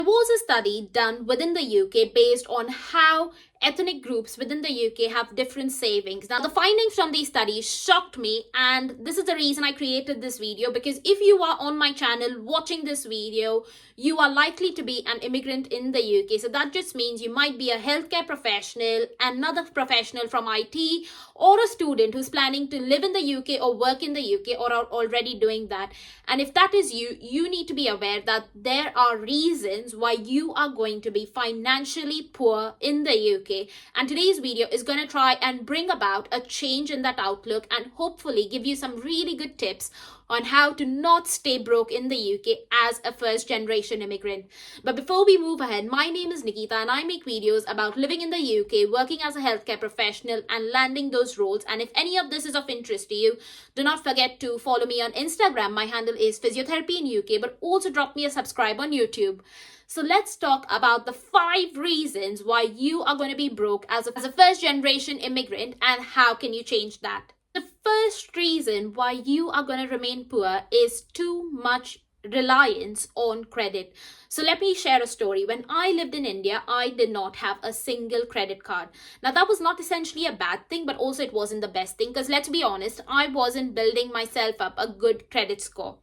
There was a study done within the UK based on how ethnic groups within the UK have different savings. Now, the findings from these studies shocked me, and this is the reason I created this video, because if you are on my channel watching this video, you are likely to be an immigrant in the UK. So that just means you might be a healthcare professional, another professional from IT, or a student who's planning to live in the UK or work in the UK or are already doing that. And if that is you, you need to be aware that there are reasons why you are going to be financially poor in the UK. And today's video is going to try and bring about a change in that outlook and hopefully give you some really good tips on how to not stay broke in the UK as a first generation immigrant. But before we move ahead, my name is Nikita and I make videos about living in the UK, working as a healthcare professional and landing those roles. And if any of this is of interest to you, do not forget to follow me on Instagram. My handle is Physiotherapy in UK, but also drop me a subscribe on YouTube. So let's talk about the 5 reasons why you are going to be broke as a first generation immigrant and how can you change that. The first reason why you are going to remain poor is too much reliance on credit. So let me share a story. When I lived in India, I did not have a single credit card. Now that was not essentially a bad thing, but also it wasn't the best thing, because let's be honest, I wasn't building myself up a good credit score.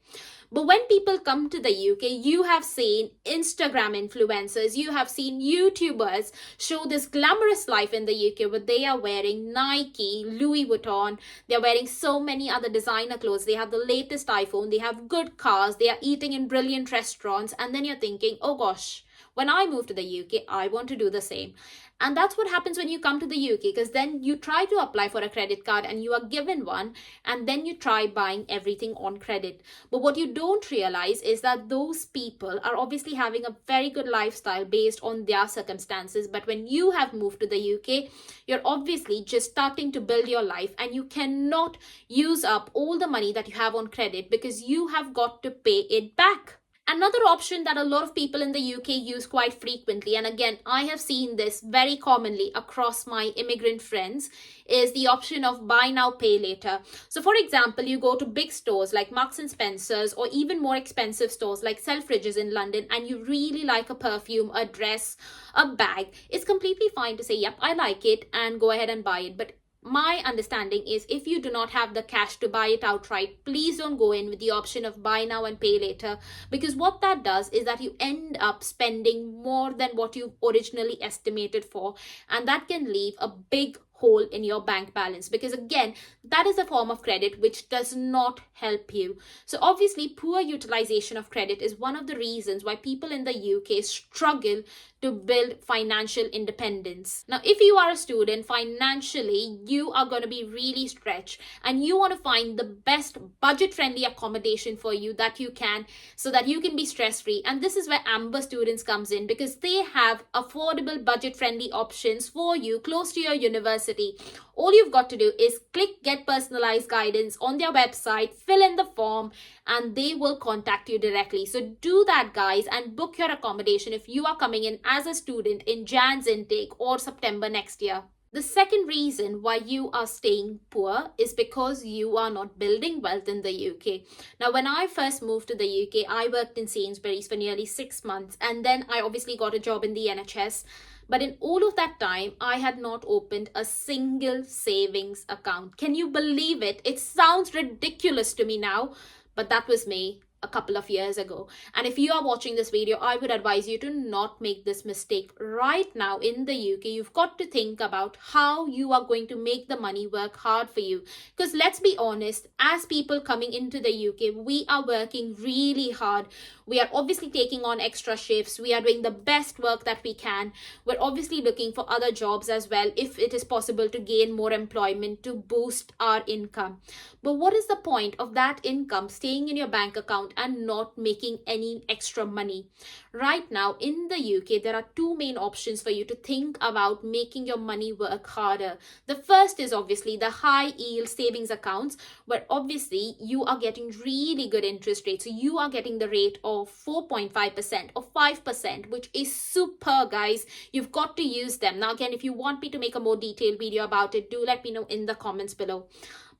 But when people come to the UK, you have seen Instagram influencers, you have seen YouTubers show this glamorous life in the UK where they are wearing Nike, Louis Vuitton, they're wearing so many other designer clothes, they have the latest iPhone, they have good cars, they are eating in brilliant restaurants, and then you're thinking, oh gosh, when I move to the UK, I want to do the same. And that's what happens when you come to the UK, because then you try to apply for a credit card and you are given one, and then you try buying everything on credit. But what you don't realize is that those people are obviously having a very good lifestyle based on their circumstances. But when you have moved to the UK, you're obviously just starting to build your life and you cannot use up all the money that you have on credit because you have got to pay it back. Another option that a lot of people in the UK use quite frequently, and again, I have seen this very commonly across my immigrant friends, is the option of buy now, pay later. So for example, you go to big stores like Marks and Spencer's or even more expensive stores like Selfridges in London, and you really like a perfume, a dress, a bag. It's completely fine to say, yep, I like it, and go ahead and buy it. But my understanding is if you do not have the cash to buy it outright, please don't go in with the option of buy now and pay later, because what that does is that you end up spending more than what you originally estimated for, and that can leave a big hole in your bank balance, because again, that is a form of credit which does not help you. So obviously, poor utilization of credit is one of the reasons why people in the UK struggle to build financial independence. Now, if you are a student, financially, you are going to be really stretched and you want to find the best budget-friendly accommodation for you that you can, so that you can be stress-free. And this is where Amber Students comes in, because they have affordable budget-friendly options for you close to your university. All you've got to do is click get personalized guidance on their website, fill in the form, and they will contact you directly. So do that, guys, and book your accommodation if you are coming in as a student in Jan's intake or September next year. The second reason why you are staying poor is because you are not building wealth in the UK. Now, when I first moved to the UK, I worked in Sainsbury's for nearly 6 months, and then I obviously got a job in the NHS. But in all of that time, I had not opened a single savings account. Can you believe it? It sounds ridiculous to me now, but that was me a couple of years ago. And if you are watching this video, I would advise you to not make this mistake. Right now in the UK, you've got to think about how you are going to make the money work hard for you. Because let's be honest, as people coming into the UK, we are working really hard. We are obviously taking on extra shifts. We are doing the best work that we can. We're obviously looking for other jobs as well, if it is possible to gain more employment to boost our income. But what is the point of that income staying in your bank account and not making any extra money? Right now in the UK, there are 2 main options for you to think about making your money work harder. The first is obviously the high yield savings accounts, where obviously you are getting really good interest rates. So you are getting the rate of 4.5% or 5%, which is super, guys. You've got to use them. Now again, if you want me to make a more detailed video about it, do let me know in the comments below.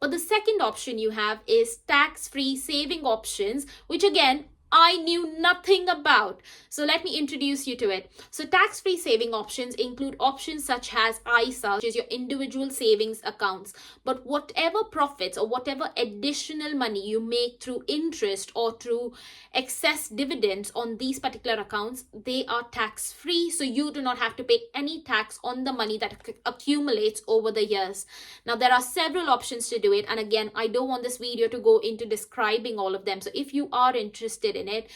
But the second option you have is tax-free saving options, which again I knew nothing about. So let me introduce you to it. So tax-free saving options include options such as ISA, which is your individual savings accounts. But whatever profits or whatever additional money you make through interest or through excess dividends on these particular accounts, they are tax-free. So you do not have to pay any tax on the money that accumulates over the years. Now, there are several options to do it. And again, I don't want this video to go into describing all of them. So if you are interested in it,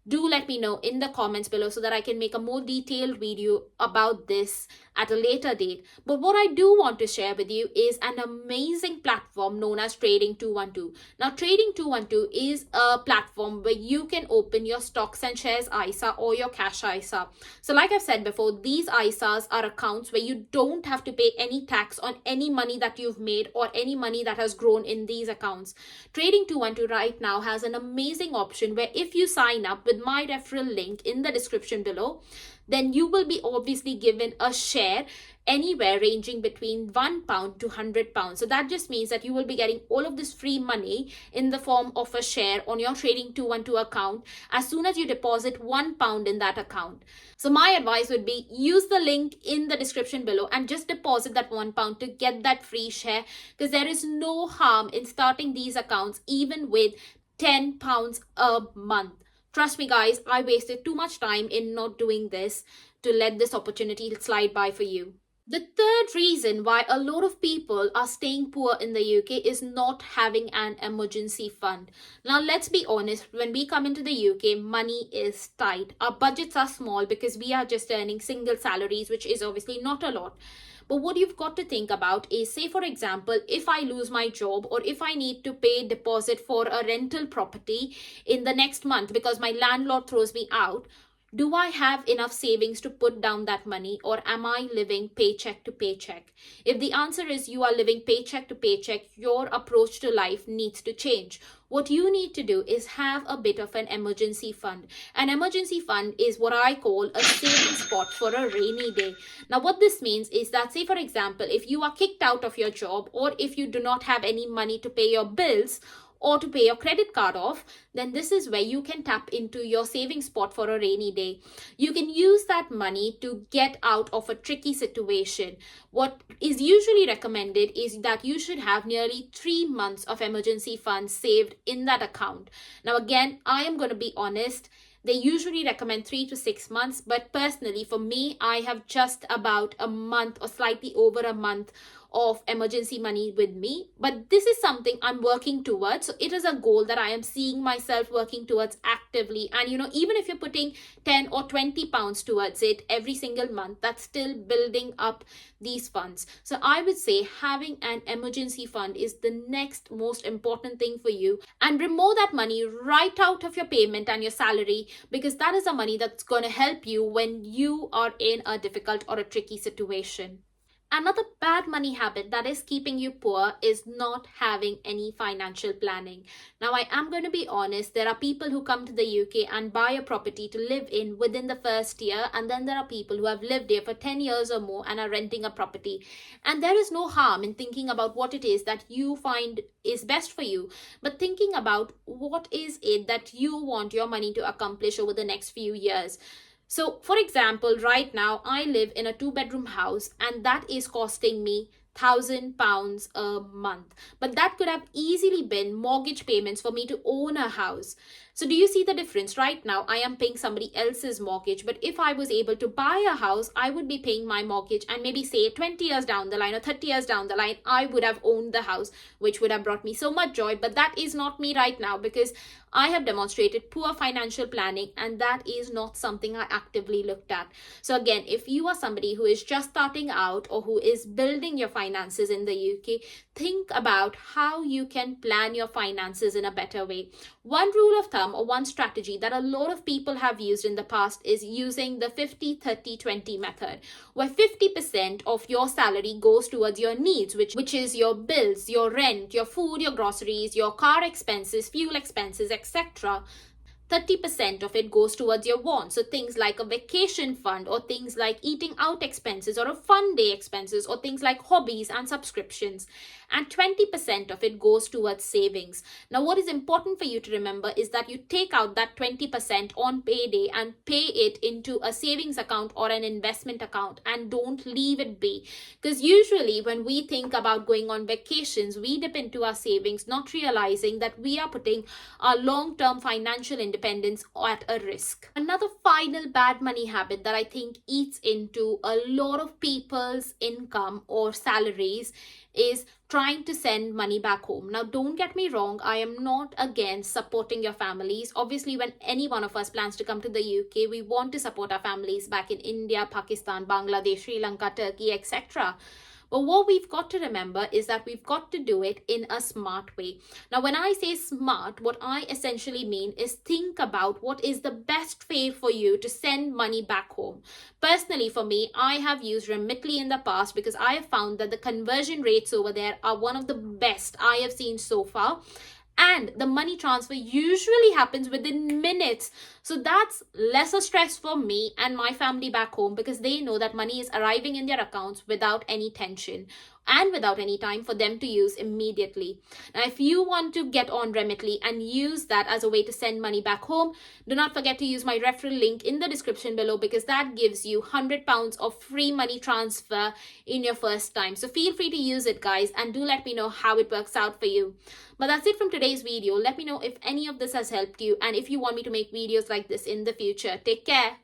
do let me know in the comments below so that I can make a more detailed video about this at a later date. But what I do want to share with you is an amazing platform known as Trading 212. Now, Trading 212 is a platform where you can open your stocks and shares ISA or your cash ISA. So like I've said before, these ISAs are accounts where you don't have to pay any tax on any money that you've made or any money that has grown in these accounts. Trading 212 right now has an amazing option where if you sign up with my referral link in the description below, then you will be obviously given a share anywhere ranging between £1 to £100. So that just means that you will be getting all of this free money in the form of a share on your Trading 212 account as soon as you deposit £1 in that account. So my advice would be use the link in the description below and just deposit that £1 to get that free share, because there is no harm in starting these accounts even with £10 a month. Trust me guys, I wasted too much time in not doing this to let this opportunity slide by for you. The third reason why a lot of people are staying poor in the UK is not having an emergency fund. Now, let's be honest, when we come into the UK, money is tight. Our budgets are small because we are just earning single salaries, which is obviously not a lot. But what you've got to think about is, say for example, if I lose my job or if I need to pay deposit for a rental property in the next month because my landlord throws me out, do I have enough savings to put down that money, or am I living paycheck to paycheck? If the answer is you are living paycheck to paycheck, your approach to life needs to change. What you need to do is have a bit of an emergency fund. An emergency fund is what I call a saving spot for a rainy day. Now, what this means is that, say for example, if you are kicked out of your job, or if you do not have any money to pay your bills, or to pay your credit card off, then this is where you can tap into your saving spot for a rainy day. You can use that money to get out of a tricky situation. What is usually recommended is that you should have nearly 3 months of emergency funds saved in that account. Now again, I am going to be honest, they usually recommend 3 to 6 months, but personally for me, I have just about a month or slightly over a month of emergency money with me. But this is something I'm working towards. So it is a goal that I am seeing myself working towards actively. And even if you're putting 10 or 20 pounds towards it every single month, that's still building up these funds. So I would say having an emergency fund is the next most important thing for you. And remove that money right out of your payment and your salary, because that is the money that's going to help you when you are in a difficult or a tricky situation. Another bad money habit that is keeping you poor is not having any financial planning. Now, I am going to be honest, there are people who come to the UK and buy a property to live in within the first year, and then there are people who have lived here for 10 years or more and are renting a property. And there is no harm in thinking about what it is that you find is best for you, but thinking about what is it that you want your money to accomplish over the next few years. So, for example, right now I live in a 2-bedroom house and that is costing me £1,000 a month. But that could have easily been mortgage payments for me to own a house. So do you see the difference? Right now, I am paying somebody else's mortgage. But if I was able to buy a house, I would be paying my mortgage. And maybe say 20 years down the line or 30 years down the line, I would have owned the house, which would have brought me so much joy. But that is not me right now, because I have demonstrated poor financial planning, and that is not something I actively looked at. So again, if you are somebody who is just starting out or who is building your finances in the UK, think about how you can plan your finances in a better way. One rule of thumb or one strategy that a lot of people have used in the past is using the 50-30-20 method, where 50% of your salary goes towards your needs, which is your bills, your rent, your food, your groceries, your car expenses, fuel expenses, etc. 30% of it goes towards your wants. So things like a vacation fund, or things like eating out expenses, or a fun day expenses, or things like hobbies and subscriptions. and 20% of it goes towards savings. Now, what is important for you to remember is that you take out that 20% on payday and pay it into a savings account or an investment account, and don't leave it be. Because usually when we think about going on vacations, we dip into our savings, not realizing that we are putting our long-term financial independence at a risk. Another final bad money habit that I think eats into a lot of people's income or salaries is trying to send money back home. Now, don't get me wrong, I am not against supporting your families. Obviously, when any one of us plans to come to the UK, we want to support our families back in India, Pakistan, Bangladesh, Sri Lanka, Turkey, etc. But what we've got to remember is that we've got to do it in a smart way. Now, when I say smart, what I essentially mean is think about what is the best way for you to send money back home. Personally, for me, I have used Remitly in the past because I have found that the conversion rates over there are one of the best I have seen so far. And the money transfer usually happens within minutes. So that's lesser stress for me and my family back home, because they know that money is arriving in their accounts without any tension and without any time for them to use immediately. Now, if you want to get on Remitly and use that as a way to send money back home, do not forget to use my referral link in the description below, because that gives you £100 of free money transfer in your first time. So feel free to use it, guys, and do let me know how it works out for you. But that's it from today's video. Let me know if any of this has helped you and if you want me to make videos like this in the future. Take care.